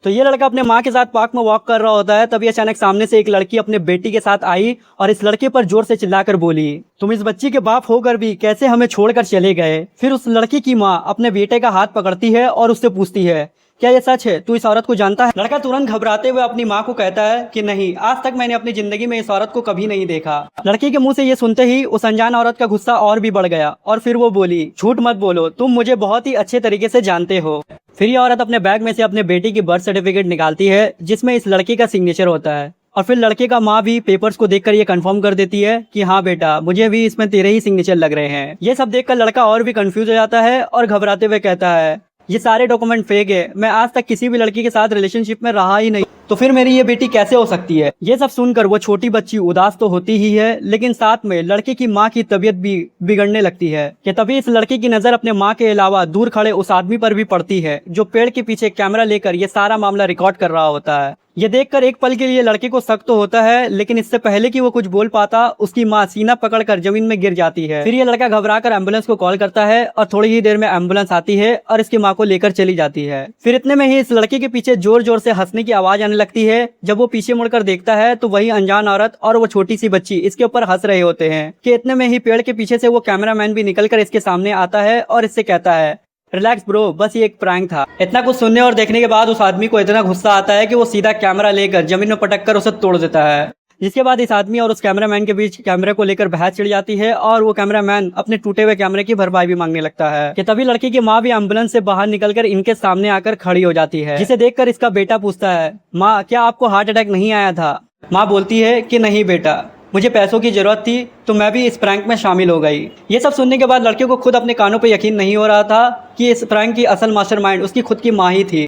तो ये लड़का अपने माँ के साथ पार्क में वॉक कर रहा होता है, तभी अचानक सामने से एक लड़की अपने बेटी के साथ आई और इस लड़के पर जोर से चिल्लाकर बोली, तुम इस बच्ची के बाप होकर भी कैसे हमें छोड़कर चले गए। फिर उस लड़की की माँ अपने बेटे का हाथ पकड़ती है और उससे पूछती है, क्या ये सच है, तू इस औरत को जानता है। लड़का तुरंत घबराते हुए अपनी माँ को कहता है कि नहीं, आज तक मैंने अपनी जिंदगी में इस औरत को कभी नहीं देखा। लड़की के मुंह से ये सुनते ही उस अनजान औरत का गुस्सा और भी बढ़ गया और फिर वो बोली, झूठ मत बोलो, तुम मुझे बहुत ही अच्छे तरीके से जानते हो। फिर ये औरत अपने बैग में से अपने बेटी की बर्थ सर्टिफिकेट निकालती है जिसमें इस लड़के का सिग्नेचर होता है और फिर लड़के का माँ भी पेपर्स को देखकर ये कंफर्म कर देती है कि हाँ बेटा, मुझे भी इसमें तेरे ही सिग्नेचर लग रहे हैं। ये सब देखकर लड़का और भी कंफ्यूज हो जाता है और घबराते हुए कहता है, ये सारे डॉक्यूमेंट फेक है, मैं आज तक किसी भी लड़की के साथ रिलेशनशिप में रहा ही नहीं, तो फिर मेरी ये बेटी कैसे हो सकती है। ये सब सुनकर वो छोटी बच्ची उदास तो होती ही है, लेकिन साथ में लड़के की माँ की तबीयत भी बिगड़ने लगती है कि तभी इस लड़के की नजर अपने माँ के अलावा दूर खड़े उस आदमी पर भी पड़ती है जो पेड़ के पीछे कैमरा लेकर ये सारा मामला रिकॉर्ड कर रहा होता है। ये देखकर एक पल के लिए लड़के को शक तो होता है, लेकिन इससे पहले कि वो कुछ बोल पाता उसकी माँ सीना पकड़कर जमीन में गिर जाती है। फिर ये लड़का घबराकर एम्बुलेंस को कॉल करता है और थोड़ी ही देर में एम्बुलेंस आती है और इसकी माँ को लेकर चली जाती है। फिर इतने में ही इस लड़के के पीछे जोर जोर से हंसने की आवाज आने लगती है। जब वो पीछे मुड़कर देखता है तो वही अनजान औरत और वो छोटी सी बच्ची इसके ऊपर हंस रहे होते हैं कि इतने में ही पेड़ के पीछे से वो कैमरामैन भी निकलकर इसके सामने आता है और इससे कहता है, रिलैक्स ब्रो, बस ये एक प्रैंक था। इतना कुछ सुनने और देखने के बाद उस आदमी को इतना गुस्सा आता है कि वो सीधा कैमरा लेकर जमीन में पटक कर उसे तोड़ देता है। जिसके बाद इस आदमी और उस कैमरामैन के बीच कैमरे को लेकर बहस छिड़ जाती है और वो कैमरामैन अपने टूटे हुए कैमरे की भरपाई भी मांगने लगता है कि तभी लड़की की माँ भी एम्बुलेंस से बाहर निकलकर इनके सामने आकर खड़ी हो जाती है, जिसे देखकर इसका बेटा पूछता है, माँ क्या आपको हार्ट अटैक नहीं आया था। माँ बोलती है कि नहीं बेटा, मुझे पैसों की जरूरत थी तो मैं भी इस प्रैंक में शामिल हो गई। ये सब सुनने के बाद लड़के को खुद अपने कानों पर यकीन नहीं हो रहा था कि इस प्रैंक की असल मास्टरमाइंड उसकी खुद की माँ ही थी।